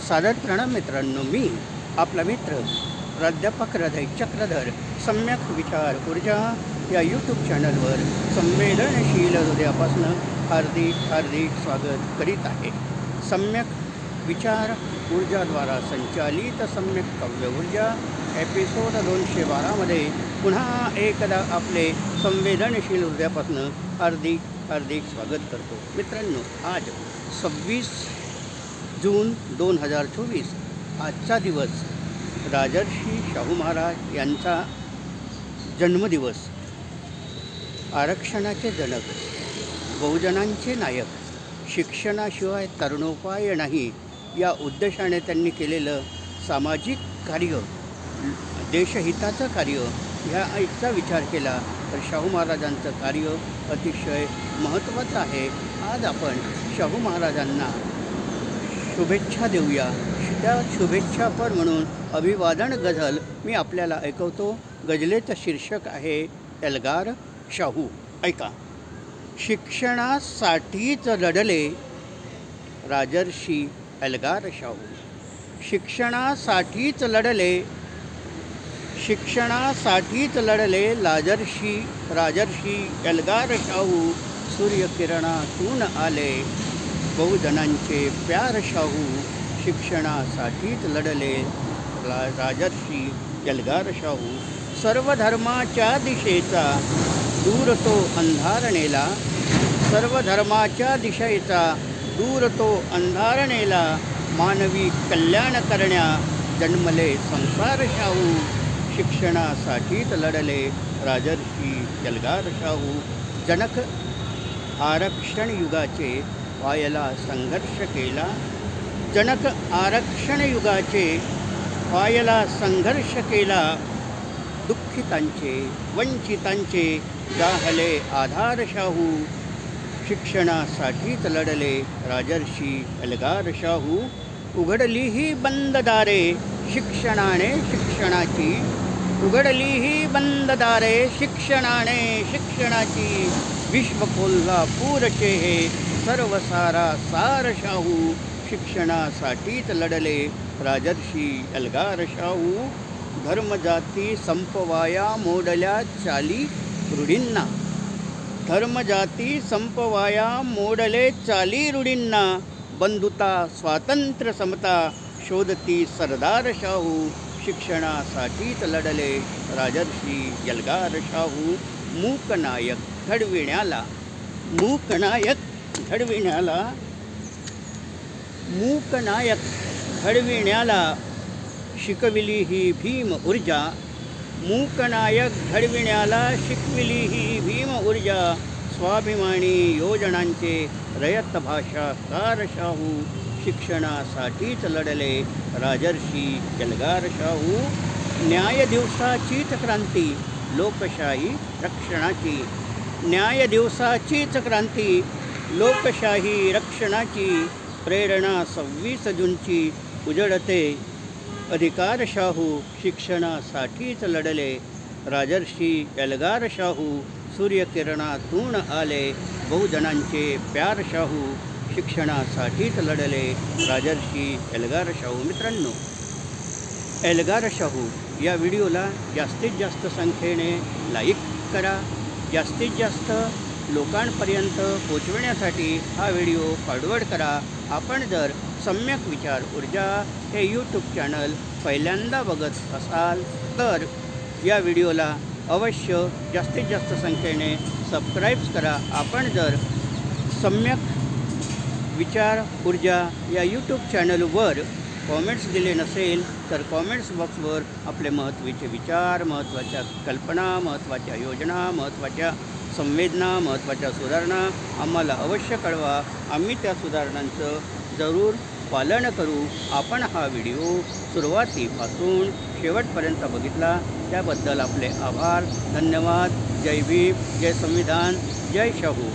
सादर प्रणाम मित्रांनो, मी आपला मित्र प्राध्यापक हृदय चक्रधर सम्यक विचार ऊर्जा या यूट्यूब चॅनलवर संवेदनशील हृदयापासून हार्दिक स्वागत करीत आहे। सम्यक विचार ऊर्जाद्वारा संचालित सम्यक काव्य ऊर्जा एपिसोड 212 मध्ये पुन्हा एकदा आपले संवेदनशील हृदयापासून हार्दिक स्वागत करतो। मित्रांनो, आज 26 जून 2024 आजचा दिवस राजर्षी शाहू महाराज यांचा जन्मदिवस। आरक्षणाचे जनक, बहुजनांचे नायक, शिक्षणाशिवाय तरुणोपाय नाही या उद्देशाने त्यांनी केलेलं सामाजिक कार्य, देशहिताचं कार्य ह्याचा विचार केला तर शाहू महाराजांचं कार्य अतिशय महत्त्वाचं आहे। आज आपण शाहू महाराजांना शुभेच्छा देऊया। त्या शुभेच्छापर म्हणून अभिवादन गझल मी आपल्याला ऐकवतो। गझलेचं शीर्षक आहे एल्गार शाहू। ऐका। शिक्षणासाठीच लढले राजर्षी एल्गार शाहू, शिक्षणासाठीच लढले राजर्षी एल्गार शाहू। सूर्यकिरणातून आले बहुजनांचे प्यार शाहू, शिक्षणासाठीच लढले राजर्षी एल्गार शाहू। सर्व धर्माच्या दिशेचा दूर तो अंधार नेला, सर्व धर्माच्या दिशेचा दूर तो अंधार नेला। मानवी कल्याण करण्या जन्मले संसार शाहू, शिक्षणासाठीच लढले राजर्षी एल्गार शाहू। जनक आरक्षण युगाचे व्हायला संघर्ष केला, जनक आरक्षण युगाचे व्हायला संघर्ष केला। दुःखितांचे वंचितांचे जाहले आधार शाहू, शिक्षणासाठीच लढले राजर्षी एल्गार शाहू। उघडली ही बंद दारे शिक्षणाने शिक्षणाची, उघडली बंद दारे शिक्षणाची। विश्व कोल्हापूरचे हे सर्वसारा सार शाहू, शिक्षणासाठीच लढले राजर्षी एल्गार शाहू। धर्मजाती संपवाया मोडल्या चाली रूढींना, धर्मजाती संपवाया मोडले चाली रूढींना। बंधुता स्वातंत्र्य समता शोधती सरदार शाहू, शिक्षणासाठीच लढले राजर्षी एल्गार शाहू। मूकनायक घडविण्याला, मूकनायक घडविण्याला शिकविली ही भीम ऊर्जा, मूकनायक घडविण्याला शिकविली ही भीम ऊर्जा। स्वाभिमानी योजनांचे रयत भाषाकार शाहू, शिक्षणासाठीच लढले राजर्षी एल्गार शाहू। न्याय दिवसाचीच क्रांती लोकशाही रक्षणाची, न्याय दिवसाचीच क्रांती लोकशाही रक्षणाची। प्रेरणा 26 जूनची उजळते अधिकार शाहू, शिक्षणासाठीच लढले राजर्षी एल्गार शाहू। सूर्यकिरणातून आले बहुजनांचे प्यार शाहू, शिक्षणासाठीच लढले राजर्षी एल्गार शाहू। मित्रांनो, एल्गार शाहू या व्हिडिओला जास्तीत जास्त संख्येने लाईक करा, जास्तीत जास्त लोकांपर्यंत पोचविण्यासाठी हा व्हिडिओ फॉरवर्ड करा। आपण जर सम्यक विचार ऊर्जा हे यूट्यूब चॅनल पहिल्यांदा बघत असाल तर या व्हिडिओला अवश्य जास्तीत जास्त संख्येने सबस्क्राईब करा। आपण जर सम्यक विचार ऊर्जा या यूट्यूब चॅनलवर कॉमेंट्स दिले नसेल तर कॉमेंट्स बॉक्सवर आपले महत्त्वाचे विचार, महत्त्वाच्या कल्पना, महत्त्वाच्या योजना, महत्त्वाच्या संवेदना, महत्त्वाच्या सुधारणा आम्हाला अवश्य कळवा। आम्ही त्या सुधारणांचं जरूर पालन करू। आपण हा व्हिडिओ सुरुवातीपासून शेवटपर्यंत बघितला त्याबद्दल आपले आभार, धन्यवाद। जय भीम, जय संविधान, जय शाहू।